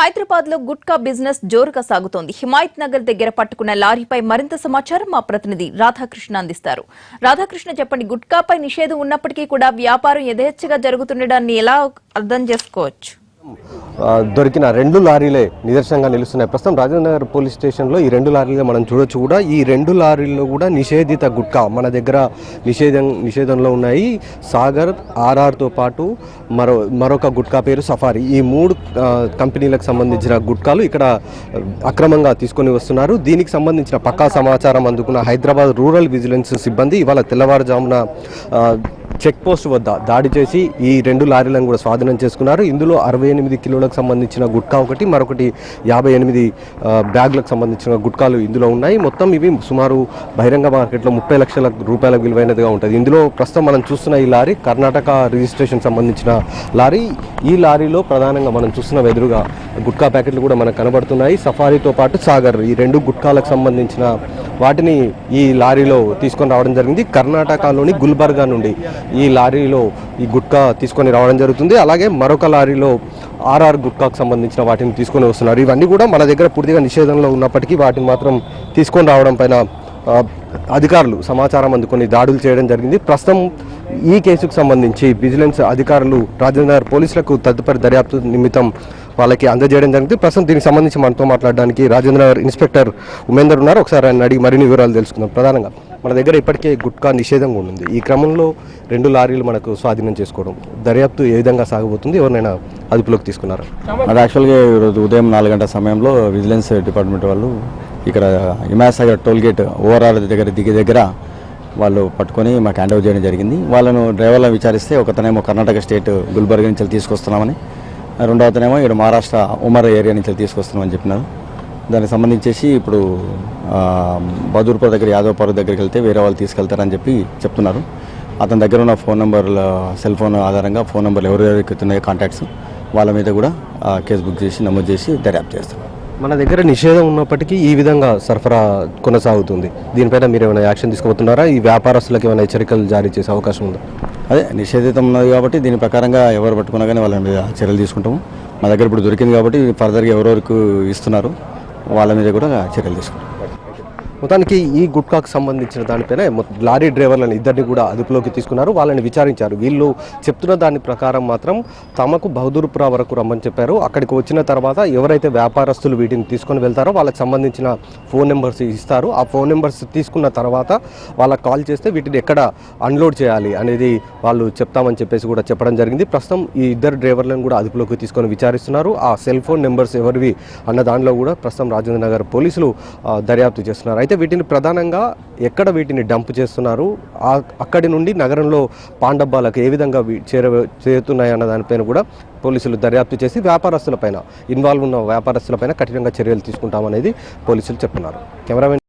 హైదరాబాద్ లో గుట్కా బిజినెస్ జోరుగా సాగుతోంది. హిమాయత్ నగర్ దగ్గర పట్టుకున్న లారీపై మరింత సమాచారం మా ప్రతినిధి రాధాకృష్ణ అందిస్తారు. రాధాకృష్ణ, చెప్పండి, గుట్కాపై నిషేధం ఉన్నప్పటికీ కూడా వ్యాపారం యథేచ్ఛగా జరుగుతుండడాన్ని ఎలా అర్థం చేసుకోవచ్చు? దొరికిన 2 లారీలే నిదర్శనంగా నిలుస్తున్నాయి. ప్రస్తుతం రాజేంద్రనగర్ పోలీస్ స్టేషన్లో ఈ 2 లారీలు మనం చూడొచ్చు. కూడా ఈ 2 లారీల్లో కూడా నిషేధిత గుట్కా మన దగ్గర నిషేధంలో ఉన్నాయి. సాగర్, ఆర్ఆర్తో పాటు మరొక గుట్కా పేరు సఫారీ. ఈ 3 కంపెనీలకు సంబంధించిన గుట్కాలు ఇక్కడ అక్రమంగా తీసుకొని వస్తున్నారు. దీనికి సంబంధించిన పక్కా సమాచారం అందుకున్న హైదరాబాద్ రూరల్ విజిలెన్స్ సిబ్బంది ఇవాళ తెల్లవారుజామున చెక్ పోస్ట్ వద్ద దాడి చేసి ఈ 2 లారీలను కూడా స్వాధీనం చేసుకున్నారు. ఇందులో 68 కిలోలకు సంబంధించిన గుట్కా ఒకటి, మరొకటి 58 బ్యాగులకు సంబంధించిన గుట్కాలు ఇందులో ఉన్నాయి. మొత్తం ఇవి సుమారు బహిరంగ మార్కెట్లో 30 లక్షల రూపాయల విలువైనదిగా ఉంటుంది. ఇందులో ప్రస్తుతం మనం చూస్తున్న ఈ లారీ కర్ణాటక రిజిస్ట్రేషన్ సంబంధించిన లారీ. ఈ లారీలో ప్రధానంగా మనం చూస్తున్న ఎదురుగా గుట్కా ప్యాకెట్లు కూడా మనకు కనబడుతున్నాయి. సఫారీతో పాటు సాగర్, ఈ 2 గుట్కాలకు సంబంధించిన వాటిని ఈ లారీలో తీసుకొని రావడం జరిగింది. కర్ణాటకలోని గుల్బర్గా నుండి ఈ లారీలో ఈ గుట్కా తీసుకొని రావడం జరుగుతుంది. అలాగే మరొక లారీలో ఆర్ఆర్ గుట్కాకు సంబంధించిన వాటిని తీసుకొని వస్తున్నారు. ఇవన్నీ కూడా మన దగ్గర పూర్తిగా నిషేధంలో ఉన్నప్పటికీ వాటిని మాత్రం తీసుకొని రావడం పైన అధికారులు సమాచారం అందుకొని దాడులు చేయడం జరిగింది. ప్రస్తుతం ఈ కేసుకు సంబంధించి విజిలెన్స్ అధికారులు రాజేంద్రనగర్ పోలీసులకు తదుపరి దర్యాప్తు నిమిత్తం వాళ్ళకి అందజేయడం జరిగింది. ప్రస్తుతం దీనికి సంబంధించి మనతో మాట్లాడడానికి రాజేంద్రనగర్ ఇన్స్పెక్టర్ ఉమేందర్ ఉన్నారు. ఒకసారి ఆయన అడిగి మరిన్ని వివరాలు తెలుసుకుందాం. ప్రధానంగా మన దగ్గర ఇప్పటికే గుట్కా నిషేధంగా ఉంది. ఈ క్రమంలో 2 లారీలు మనకు స్వాధీనం చేసుకోవడం, దర్యాప్తు ఏ విధంగా సాగబోతుంది? ఎవరినైనా అదుపులోకి తీసుకున్నారు? అది యాక్చువల్గా ఈరోజు ఉదయం 4 గంటల సమయంలో విజిలెన్స్ డిపార్ట్మెంట్ వాళ్ళు ఇక్కడ Himayat Sagar toll gate overall దగ్గర వాళ్ళు పట్టుకొని మాకు హ్యాండ్ ఓవర్ చేయడం జరిగింది. వాళ్ళను డ్రైవర్లను విచారిస్తే ఒకతనేమో కర్ణాటక స్టేట్ గుల్బర్గా నుంచి తీసుకొస్తున్నామని, రెండవ అతనేమో ఇక్కడ మహారాష్ట్ర ఉమర్ ఏరియా నుంచి తీసుకొస్తున్నామని చెప్పినారు. దానికి సంబంధించేసి ఇప్పుడు బహదూర్పూర్ దగ్గర యాదవ్పూర్ దగ్గరికి వెళ్తే వేరే వాళ్ళు తీసుకెళ్తారని చెప్తున్నారు. అతని దగ్గర ఉన్న ఫోన్ నెంబర్ల సెల్ ఫోన్ ఆధారంగా ఫోన్ నెంబర్లు ఎవరెవరికి ఉన్నాయో కాంటాక్ట్స్ వాళ్ళ మీద కూడా కేసు బుక్ చేసి నమోదు చేసి దర్యాప్తు చేస్తాం. మన దగ్గర నిషేధం ఉన్నప్పటికీ ఈ విధంగా సరఫరా కొనసాగుతుంది. దీనిపైన మీరు ఏమైనా యాక్షన్ తీసుకోబోతున్నారా? ఈ వ్యాపారస్తులకు ఏమైనా హెచ్చరికలు జారీ చేసే అవకాశం ఉందా? అదే నిషేధితం ఉన్నది కాబట్టి దీని ప్రకారంగా ఎవరు పట్టుకున్నా కానీ వాళ్ళ మీద చర్యలు తీసుకుంటాము. మా దగ్గర ఇప్పుడు దొరికింది కాబట్టి ఫర్దర్గా ఎవరెవరికి ఇస్తున్నారు వాళ్ళ మీద కూడా చర్యలు తీసుకుంటాం. మొత్తానికి ఈ గుట్కాకు సంబంధించిన దానిపైన లారీ డ్రైవర్లను 2 కూడా అదుపులోకి తీసుకున్నారు. వాళ్ళని విచారించారు. వీళ్ళు చెప్తున్న దాని ప్రకారం మాత్రం తమకు బహదూర్పుర వరకు రమ్మని చెప్పారు. అక్కడికి వచ్చిన తర్వాత ఎవరైతే వ్యాపారస్తులు వీటిని తీసుకొని వెళ్తారో వాళ్ళకి సంబంధించిన ఫోన్ నెంబర్స్ ఇస్తారు. ఆ ఫోన్ నెంబర్స్ తీసుకున్న తర్వాత వాళ్ళకి కాల్ చేస్తే వీటిని ఎక్కడ అన్లోడ్ చేయాలి అనేది వాళ్ళు చెప్తామని చెప్పేసి కూడా చెప్పడం జరిగింది. ప్రస్తుతం ఈ 2 డ్రైవర్లను కూడా అదుపులోకి తీసుకొని విచారిస్తున్నారు. ఆ సెల్ ఫోన్ నెంబర్స్ ఎవరివి అన్న దానిలో కూడా ప్రస్తుతం రాజేంద్రనగర్ పోలీసులు దర్యాప్తు చేస్తున్నారు. అయితే వీటిని ప్రధానంగా ఎక్కడ వీటిని డంప్ చేస్తున్నారు, అక్కడి నుండి నగరంలో పాండబ్బాలకు ఏ విధంగా చేరుతున్నాయి అన్న దానిపైన కూడా పోలీసులు దర్యాప్తు చేసి వ్యాపారస్తులపైన ఇన్వాల్వ్ ఉన్న వ్యాపారస్తులపైన కఠినంగా చర్యలు తీసుకుంటామనేది పోలీసులు చెప్తున్నారు. కెమెరామెన్